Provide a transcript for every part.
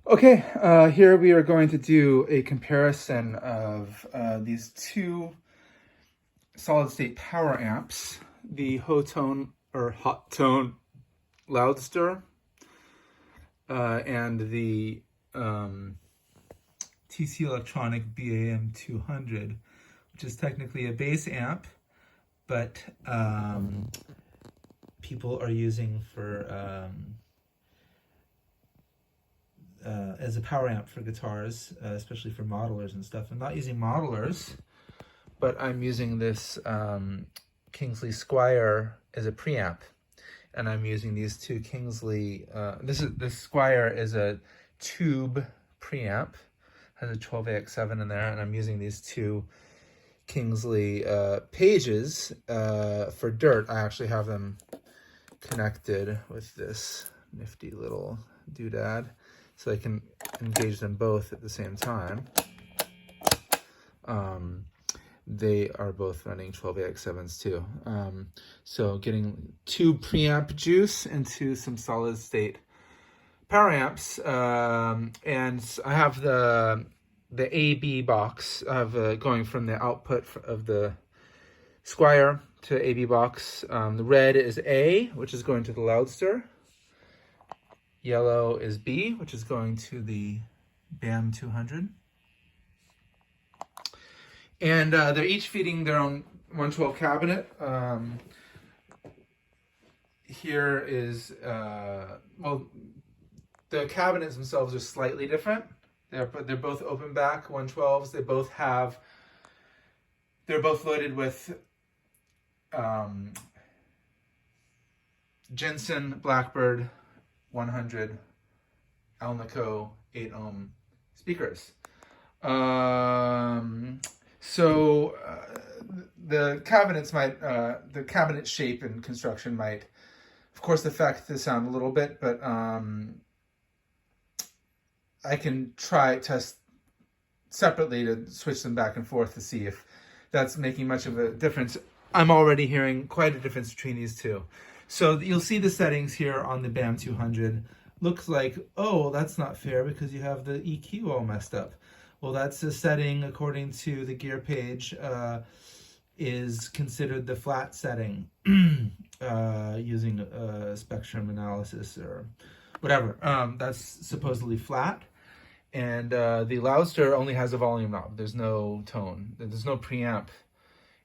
Okay, here we are going to do a comparison of these two solid-state power amps, the Hotone Loudster and the TC Electronic BAM200, which is technically a bass amp, but people are using for as a power amp for guitars, especially for modelers and stuff. I'm not using modelers, but I'm using this Kingsley Squire as a preamp, and I'm using these two Kingsley. This Squire is a tube preamp, has a 12AX7 in there, and I'm using these two Kingsley Pages for dirt. I actually have them connected with this nifty little doodad, so I can engage them both at the same time. They are both running 12AX7s too. So getting two preamp juice into some solid state power amps. And I have the AB box. I have going from the output of the Squire to AB box. The red is A, which is going to the Loudster. Yellow is B, which is going to the BAM200. And they're each feeding their own 112 cabinet. Here is, well, the cabinets themselves are slightly different. They're both open back 112s. They're both loaded with Jensen Blackbird 100 Alnico 8 ohm speakers. So the cabinets might, the cabinet shape and construction might, of course, affect the sound a little bit, but I can test separately to switch them back and forth to see if that's making much of a difference. I'm already hearing quite a difference between these two. So you'll see the settings here on the BAM200. Looks like, oh, that's not fair because you have the EQ all messed up. Well, that's a setting according to the gear page, is considered the flat setting using spectrum analysis or whatever. That's supposedly flat. And the Loudster only has a volume knob. There's no tone. There's no preamp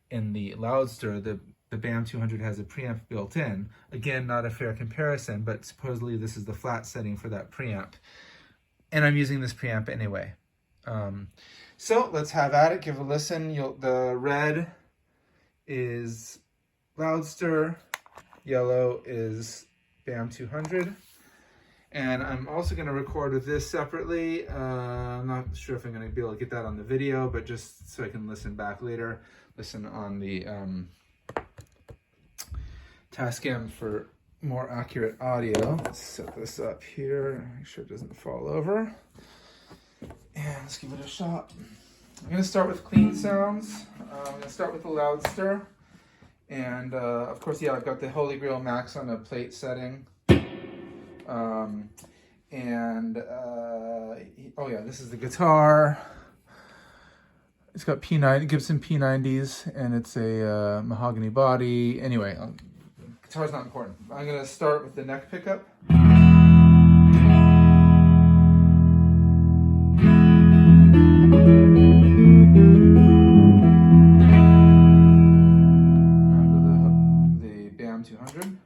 in the Loudster. The BAM200 has a preamp built in. Again, not a fair comparison, but supposedly this is the flat setting for that preamp. And I'm using this preamp anyway. So let's have at it, give a listen. The red is Loudster, yellow is BAM200. And I'm also going to record with this separately. I'm not sure if I'm going to be able to get that on the video, but just so I can listen back later, listen on the Tascam for more accurate audio. Let's set this up here, make sure it doesn't fall over. And let's give it a shot. I'm going to start with clean sounds. I'm going to start with the Loudster. And of course, yeah, I've got the Holy Grail Max on a plate setting. Oh yeah, this is the guitar. It's got Gibson P90s, and it's a mahogany body. Anyway, guitar's not important. I'm going to start with the neck pickup. The BAM200.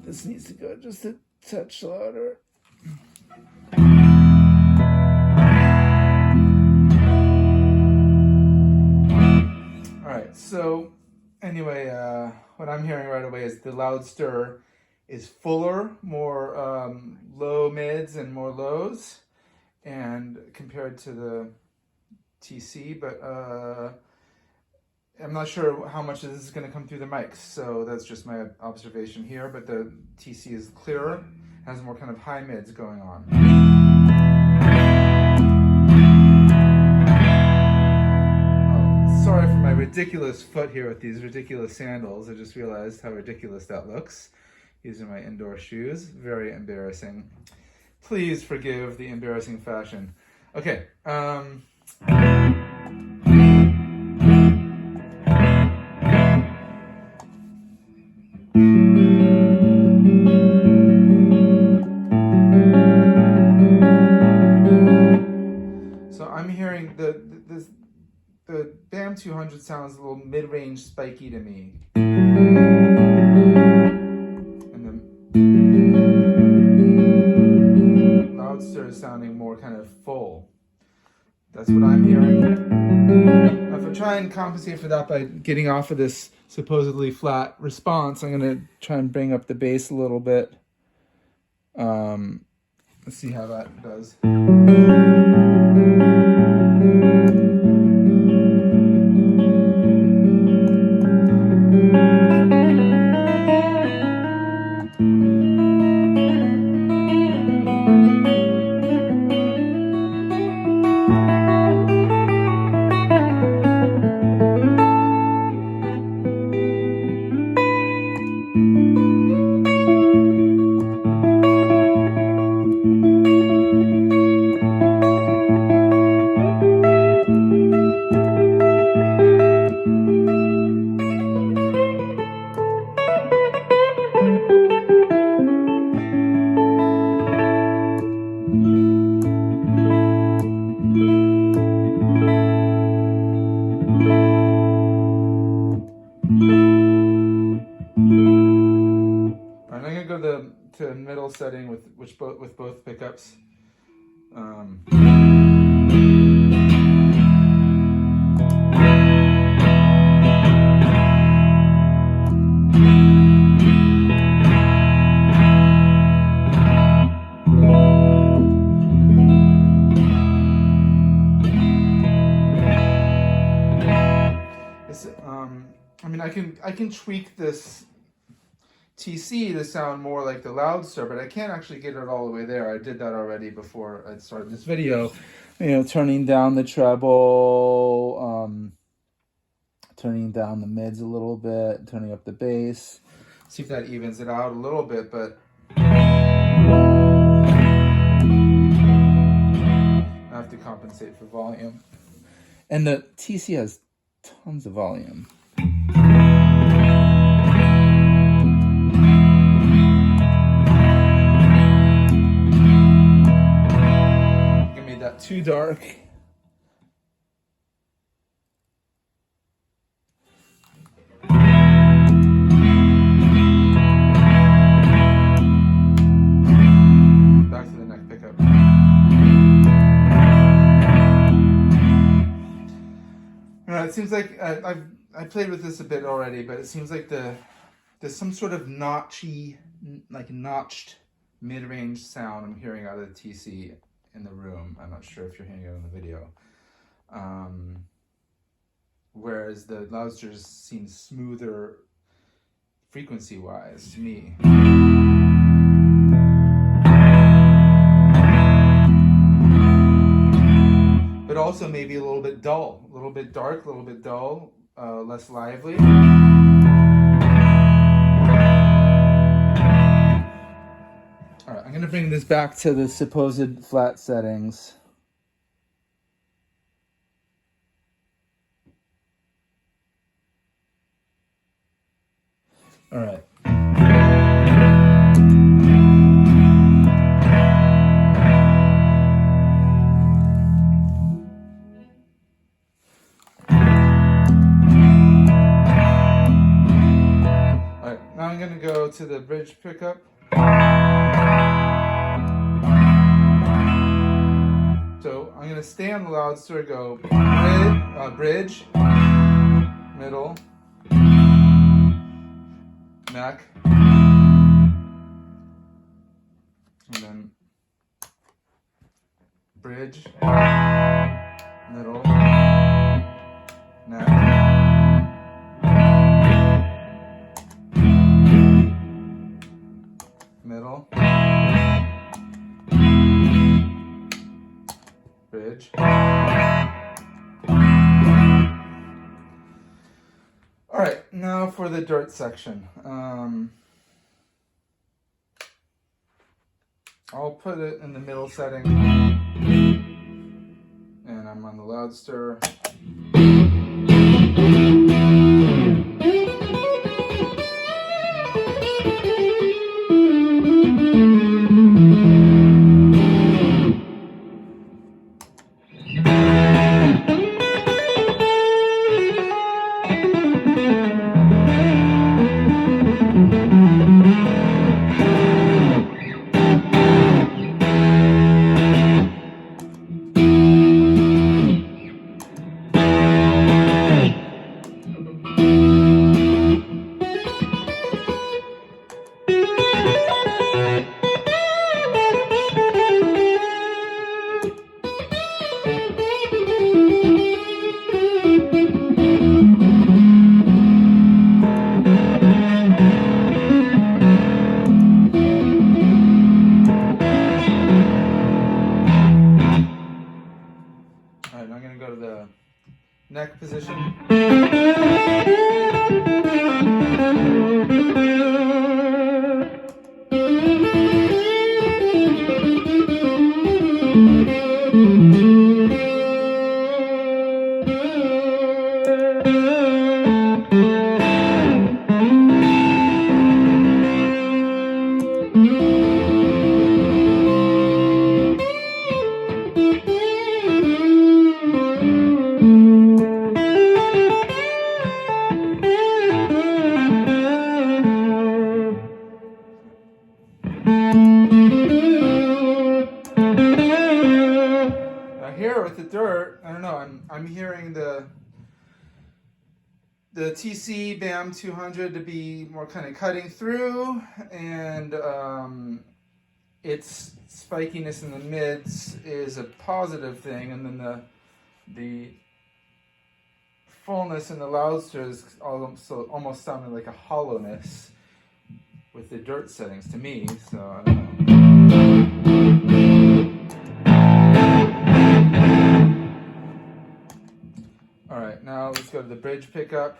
This needs to go just a touch louder. Alright, so anyway, what I'm hearing right away is the Loudster is fuller, more low mids and more lows, and compared to the TC, but I'm not sure how much of this is going to come through the mics, so that's just my observation here, but the TC is clearer, has more kind of high mids going on. Oh, sorry for my ridiculous foot here with these ridiculous sandals. I just realized how ridiculous that looks. These are my indoor shoes. Very embarrassing. Please forgive the embarrassing fashion. Okay. So I'm hearing the BAM200 sounds a little mid-range spiky to me. And the Loudster is sounding more kind of full. That's what I'm hearing. Now, if I try and compensate for that by getting off of this supposedly flat response, I'm going to try and bring up the bass a little bit. Let's see how that does. To middle setting with both pickups. I mean, I can tweak this TC to sound more like the Loudster, but I can't actually get it all the way there. I did that already before I started this video. You know, turning down the treble, turning down the mids a little bit, turning up the bass. See if that evens it out a little bit, but I have to compensate for volume. And the TC has tons of volume. Too dark. Back to the neck pickup. It seems like I played with this a bit already, but it seems like there's some sort of notched mid-range sound I'm hearing out of the TC in the room. I'm not sure if you're hearing it on the video. Whereas the Loudster seems smoother frequency-wise to me. But also maybe a little bit dull, a little bit dark, a little bit dull, less lively. I'm going to bring this back to the supposed flat settings. All right. All right, now I'm going to go to the bridge pickup. So I'm going to stay on the Loudster, go bridge, middle, neck, and then bridge, middle, neck, middle, bridge. All right, now for the dirt section. I'll put it in the middle setting, and I'm on the Loudster. Neck position. With the dirt, I don't know. I'm hearing the TC BAM200 to be more kind of cutting through, and its spikiness in the mids is a positive thing, and then the fullness in the Loudster is almost sounding like a hollowness with the dirt settings to me. So I don't know. All right, now let's go to the bridge pickup.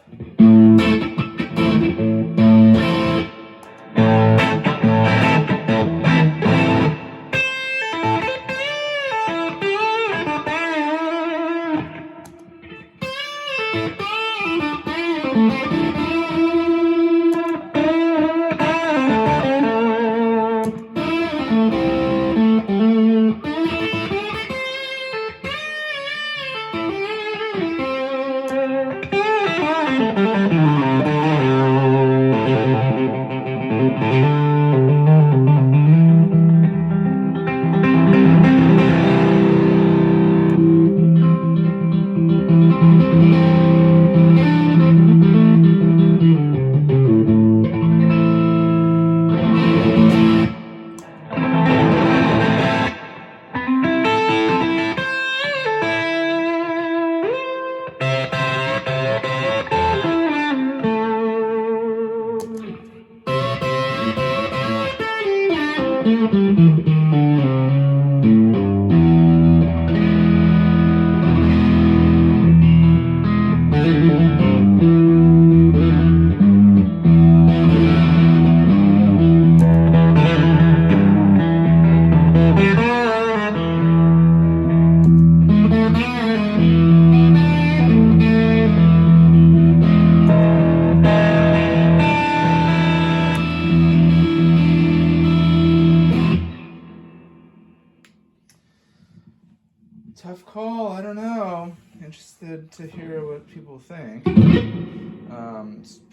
Tough call. I don't know. Interested to hear what people think.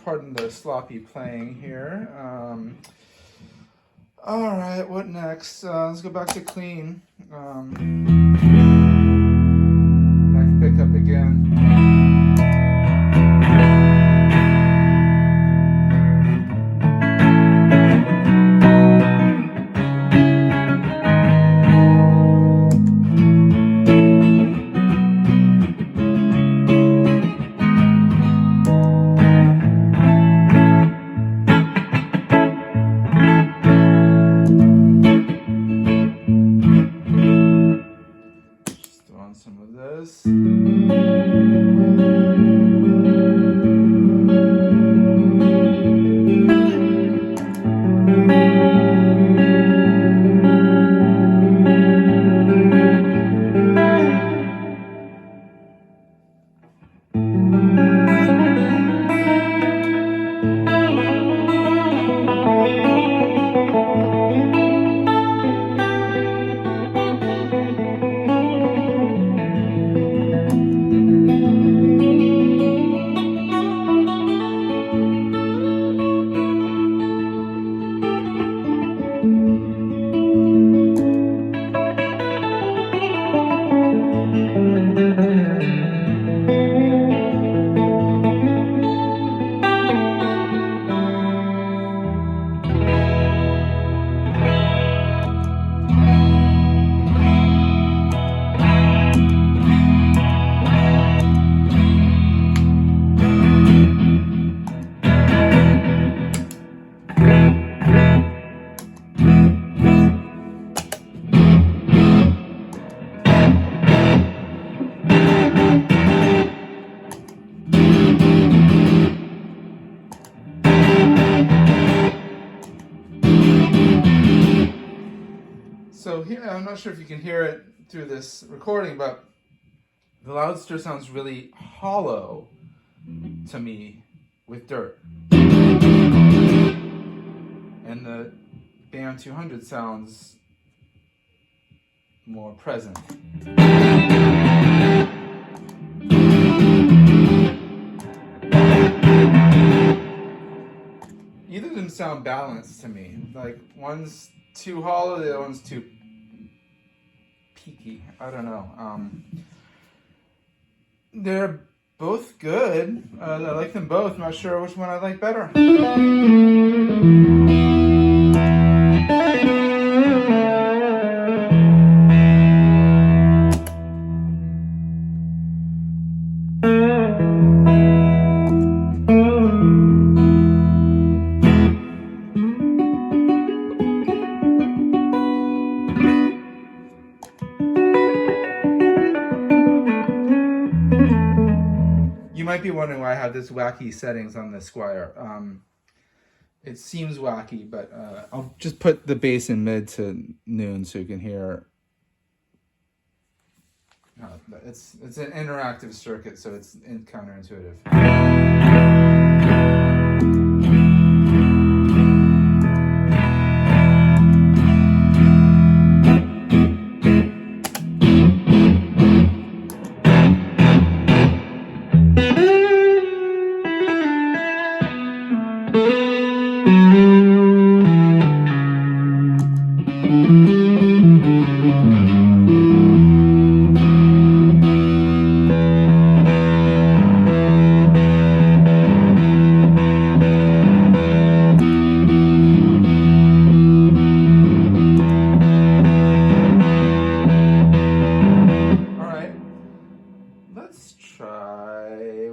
Pardon the sloppy playing here. All right, what next? Let's go back to clean. Neck pickup again. So here, I'm not sure if you can hear it through this recording, but the Loudster sounds really hollow to me with dirt. And the BAM200 sounds more present. Either of them sound balanced to me. Like one's too hollow, the other one's too peaky. I don't know. They're both good. I like them both. Not sure which one I like better. You might be wondering why I have this wacky settings on the Squire. It seems wacky, but I'll just put the bass in mid to noon so you can hear. It's an interactive circuit, so it's counterintuitive.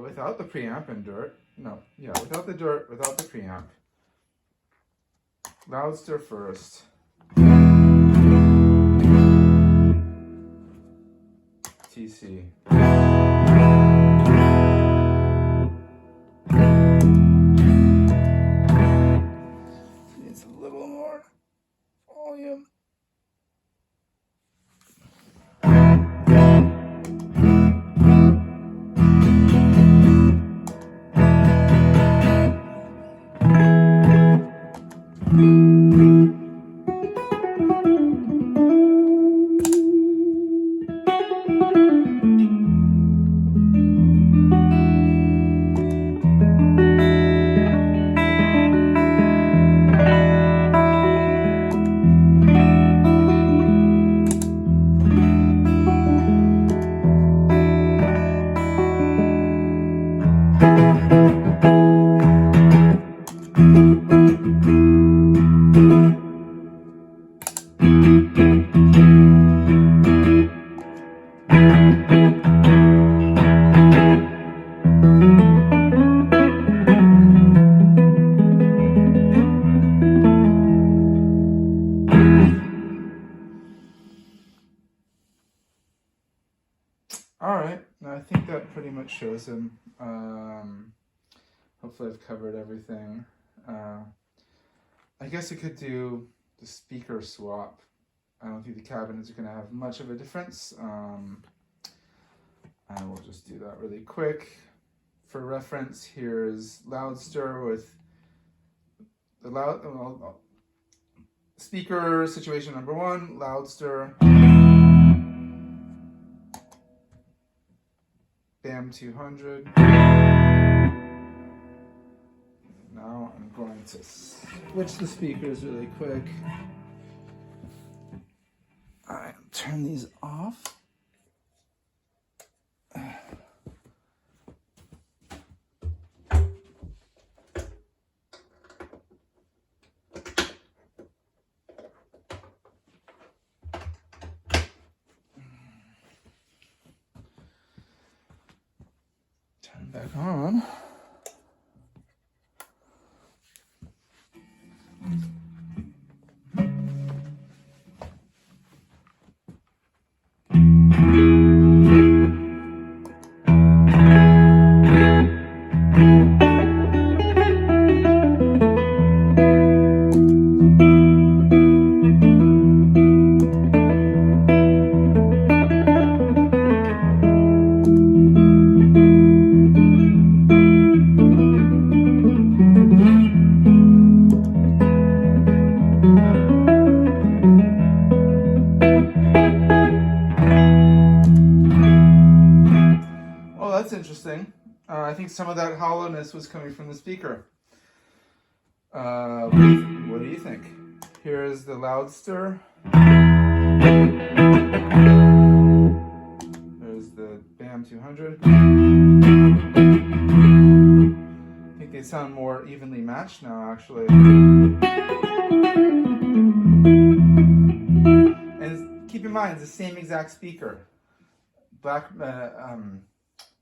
Without the preamp and dirt. No, yeah, without the dirt, without the preamp. Loudster first. TC. Needs a little more volume. Alright, I think that pretty much shows him. Hopefully I've covered everything. I guess I could do the speaker swap. I don't think the cabinets are going to have much of a difference. I will just do that really quick. For reference, here's Loudster with the speaker situation number 1, Loudster. BAM200. Now I'm going to switch the speakers really quick. Alright, turn these off. Turn back on. interesting. I think some of that hollowness was coming from the speaker. What do you think? Here's the Loudster. There's the BAM200. I think they sound more evenly matched now, actually. And keep in mind, it's the same exact speaker.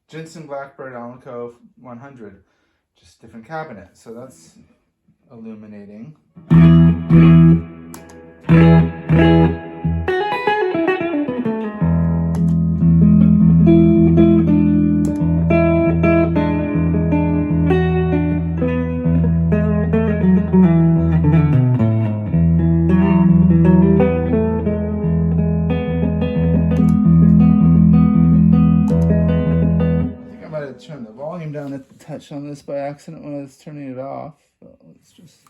Jensen Blackbird Alnico 100, just different cabinet. So that's illuminating. Turn the volume down a touch on this by accident when I was turning it off. But let's just.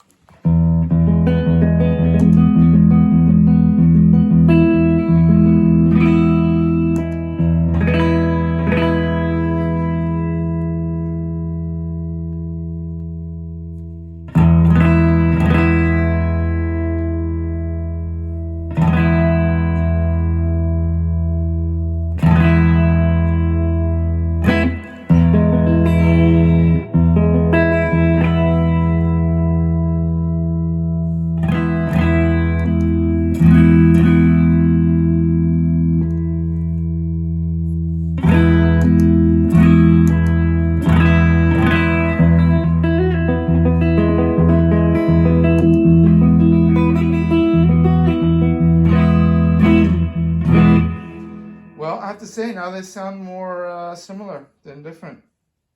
Well, I have to say, now they sound more similar than different,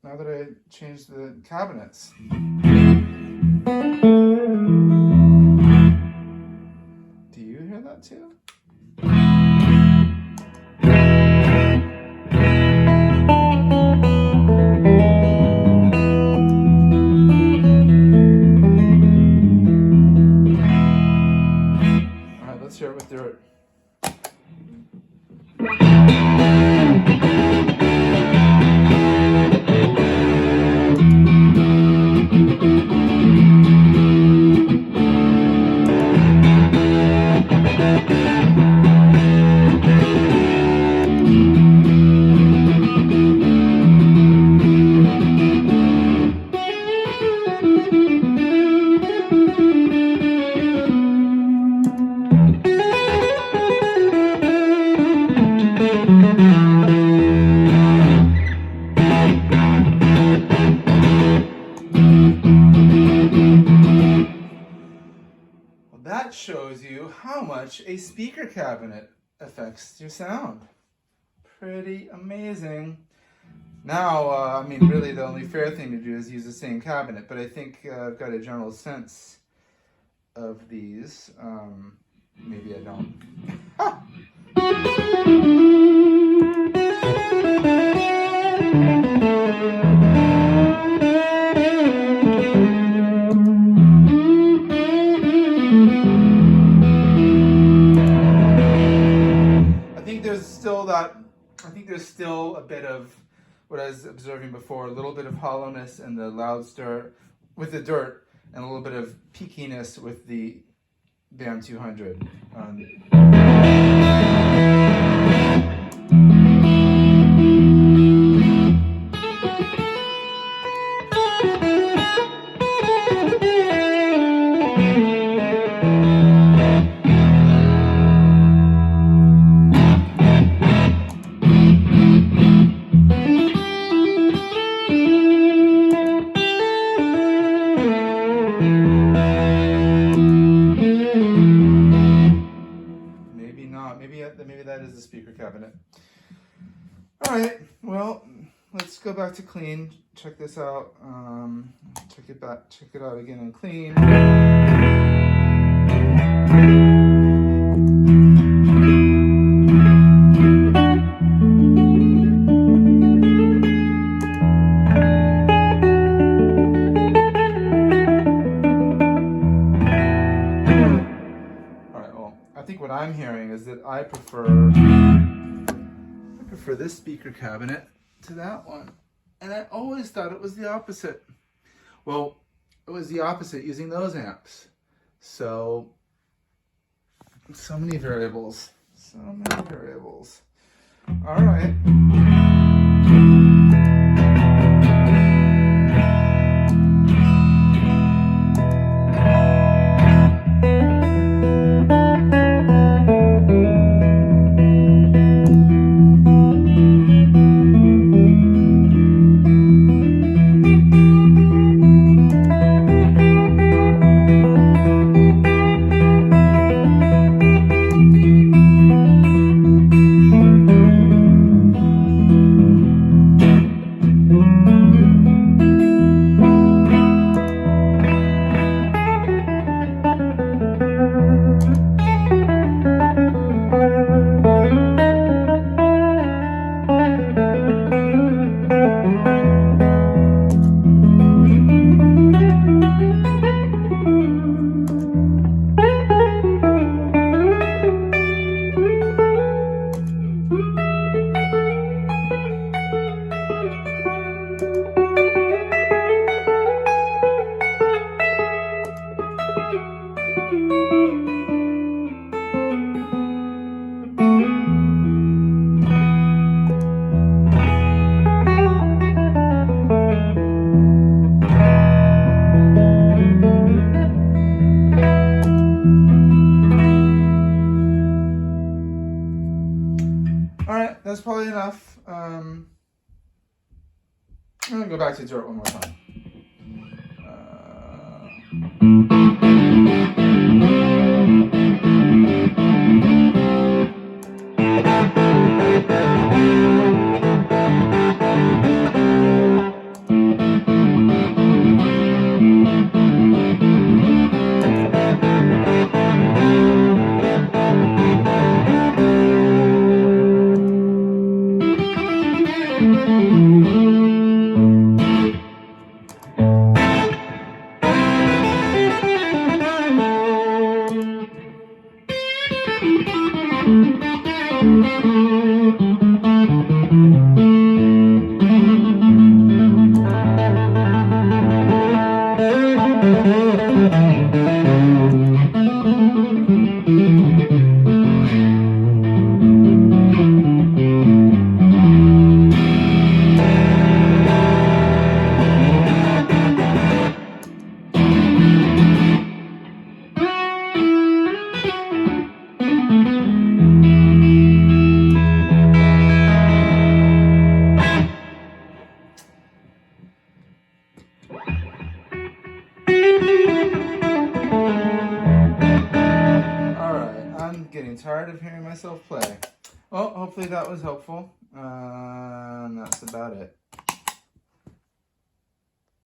now that I changed the cabinets. Do you hear that too? All right, let's hear it with dirt. That shows you how much a speaker cabinet affects your sound. Pretty amazing. Now, I mean, really the only fair thing to do is use the same cabinet, but I think I've got a general sense of these. Maybe I don't. I think there's still a bit of what I was observing before, a little bit of hollowness in the Loudster with the dirt, and a little bit of peakiness with the BAM200. Maybe that is the speaker cabinet. All right, well, let's go back to clean. Check this out. Check it out again in clean. What I'm hearing is that I prefer this speaker cabinet to that one. And I always thought it was the opposite. Well, it was the opposite using those amps. So many variables. So many variables. All right. All right, that's probably enough. I'm gonna go back to do it one more time. Getting tired of hearing myself play. Well, hopefully that was helpful. That's about it.